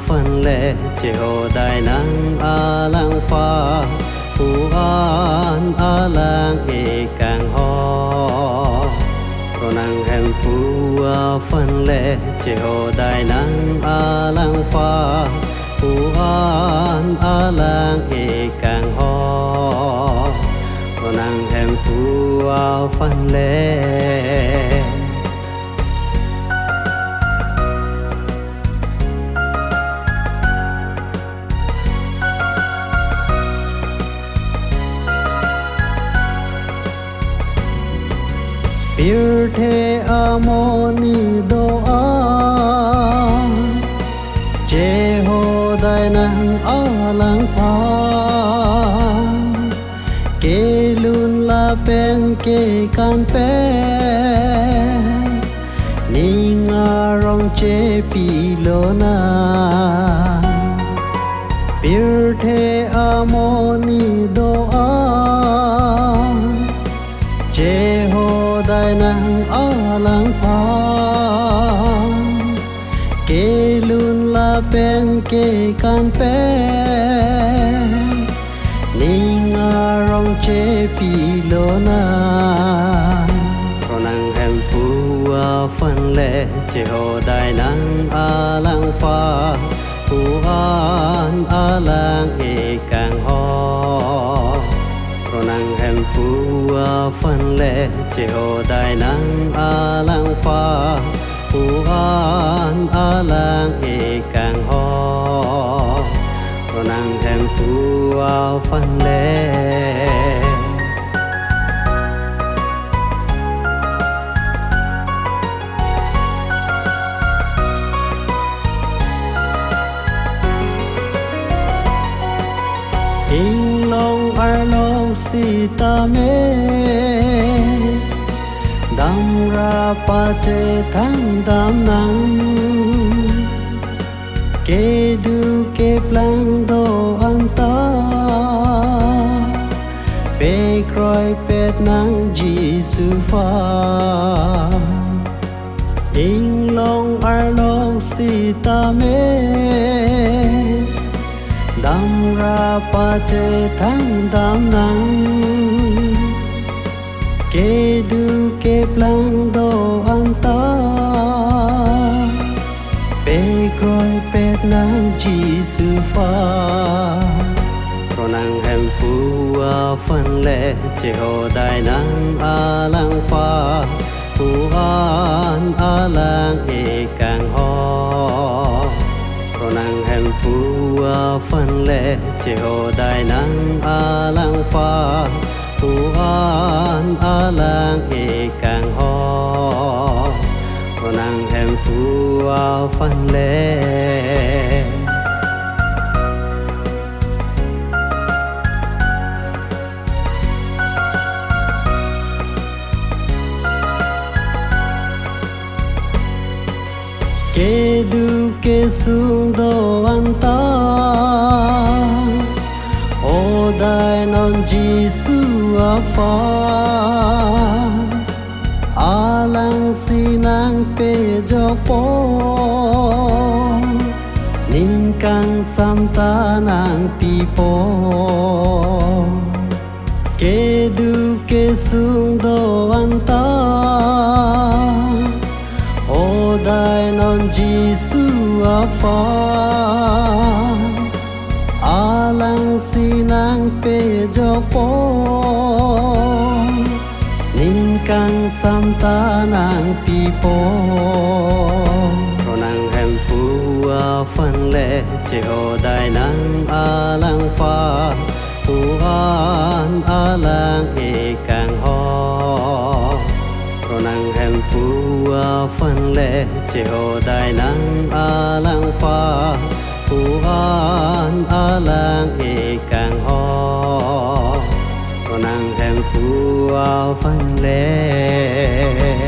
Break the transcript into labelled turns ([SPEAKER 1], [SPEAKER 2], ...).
[SPEAKER 1] phần lệ chiều đại nắng lang pha phù an lang e càng ho rồi nàng em phù phần lệ chiều đại nắng lang pha phù an lang e càng ho rồi nàng em phù phần lệ Birthe amoni doa Jeho nang alang pha Ke lun la pen ke kan pen Ninga rong che pilona Birthe amoni doa Jeho nang alang pha Ke lun la pen ke kan pen Ninga rong che pilona Rồi nàng em phu phần lệ chiều đại nắng alang pha Phu an alang e càng ho rồi nàng em phu phần lệ chiều đại nắng lang pha phù an lang e càng ho rồi nàng em phu phần lệ in long ar long si ta me dam ra pa che thang dam nang ke du ke plang do an ta pe kroi pet nang Giêsu pha in long ar long si ta me dam ra pa che thang dam nang ke du ke plang do an ta pe kroi pet nang Giêsu pha rồi nàng em phu phần lệ chiều đại nắng lang pha phù an lang e càng ho rồi nàng em phu phần lệ chiều đại nắng lang pha phù an lang e càng ho rồi nàng em phu phần lệ ke du ke sung do an ta o dai non Giêsu a pha alang sinang pe jok po ning kang sam ta nang pi po ke du ke sung do an ta o dai non Giêsu a pha alang sinang pe jok po ning kang sam ta nang pi po rồi nàng em phu phần lệ chiều đại nắng lang pha phù an lang e càng ho rồi nàng em phu phần lệ chiều đại nắng lang pha phù an lang e càng ho rồi nàng em phu phần lệ